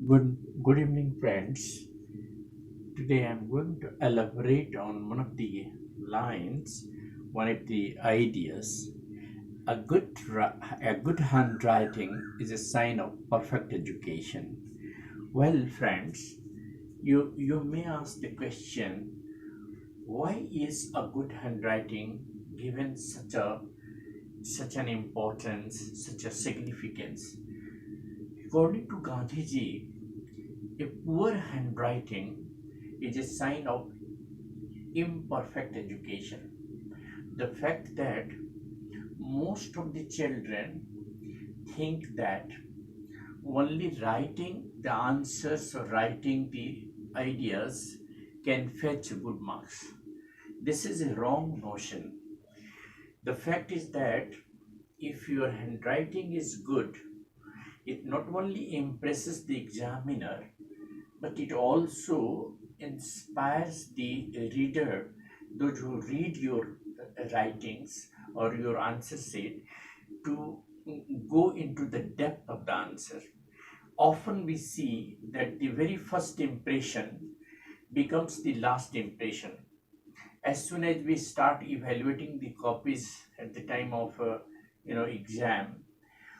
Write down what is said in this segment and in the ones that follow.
Good evening, friends. Today I'm going to elaborate on one of the lines, one of the ideas. A good handwriting is a sign of perfect education. Well, friends, you may ask the question, why is a good handwriting given such an importance, such a significance? According to Gandhiji, a poor handwriting is a sign of imperfect education. The fact that most of the children think that only writing the answers or writing the ideas can fetch good marks. This is a wrong notion. The fact is that if your handwriting is good, it not only impresses the examiner, but it also inspires the reader, those who read your writings or your answer sheet, to go into the depth of the answer. Often we see that the very first impression becomes the last impression. As soon as we start evaluating the copies at the time of exam,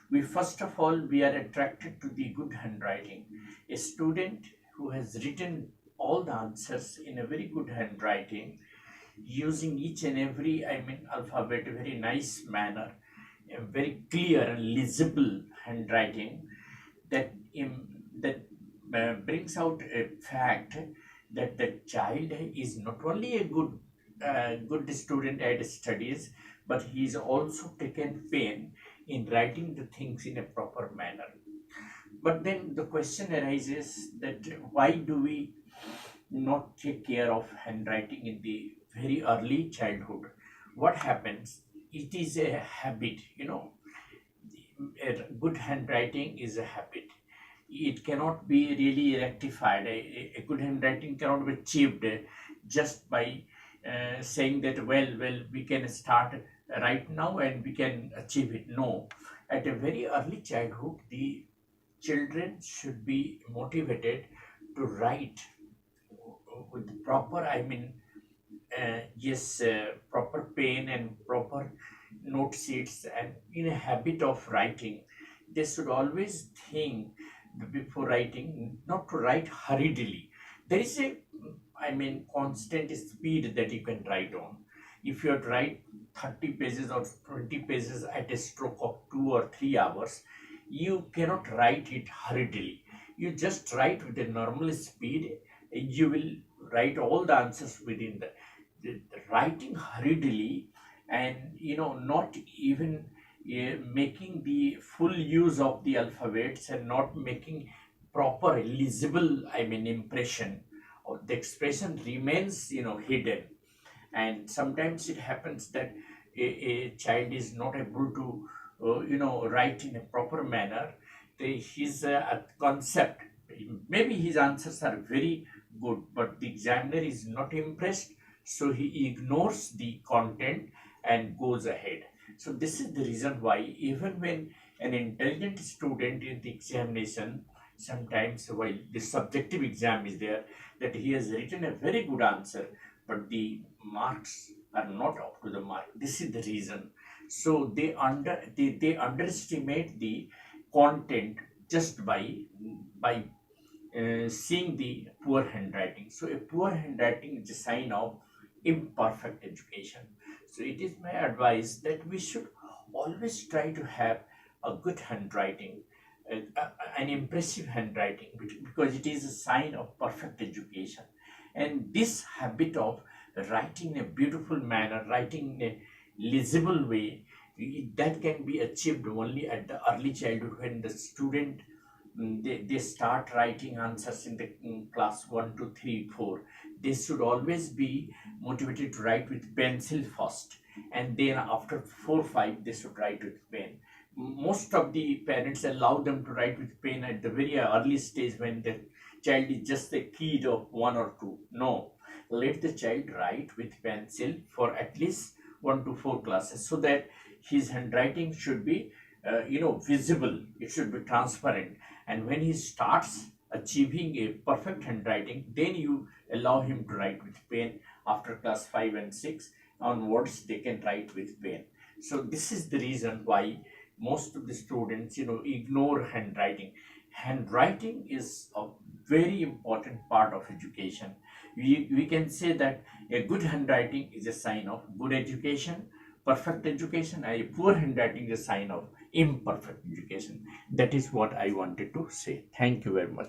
we first of all we are attracted to the good handwriting. A student who has written all the answers in a very good handwriting, using each and every alphabet very nice manner, a very clear and legible handwriting, that brings out a fact that the child is not only a good student at studies, but he is also taken pain in writing the things in a proper manner. But then the question arises that why do we not take care of handwriting in the very early childhood? What happens? It is a habit, a good handwriting is a habit. It cannot be really rectified. A good handwriting cannot be achieved just by saying that, well, we can start right now and we can achieve it. No, at a very early childhood, the children should be motivated to write with proper, proper pen and proper note sheets, and in a habit of writing. They should always think before writing, not to write hurriedly. There is a, constant speed that you can write on. If you have to write 30 pages or 20 pages at a stroke of 2 or 3 hours, you cannot write it hurriedly. You just write with a normal speed. You will write all the answers within the writing hurriedly, and not even making the full use of the alphabets and not making proper legible impression, or the expression remains hidden. And sometimes it happens that a child is not able to write in a proper manner. His concept, maybe his answers are very good, but the examiner is not impressed, so he ignores the content and goes ahead. So this is the reason why, even when an intelligent student in the examination, sometimes while the subjective exam is there, that he has written a very good answer, but the marks are not up to the mark. This is the reason. So they underestimate the content just by seeing the poor handwriting. So a poor handwriting is a sign of imperfect education. So it is my advice that we should always try to have a good handwriting, an impressive handwriting, because it is a sign of perfect education. And this habit of writing in a beautiful manner, writing in a legible way, that can be achieved only at the early childhood, when the student, they start writing answers in the class 1 to 3 4. They should always be motivated to write with pencil first, and then after 4 5 they should write with pen. Most of the parents allow them to write with pen at the very early stage, when the child is just a kid of 1 or 2. No, let the child write with pencil for at least 1 to 4 classes, so that his handwriting should be visible. It should be transparent, and when he starts achieving a perfect handwriting, then you allow him to write with pen. After class 5 and 6 onwards, they can write with pen. So this is the reason why most of the students, ignore handwriting. Handwriting is a very important part of education. We can say that a good handwriting is a sign of good education, perfect education, and a poor handwriting is a sign of imperfect education. That is what I wanted to say. Thank you very much.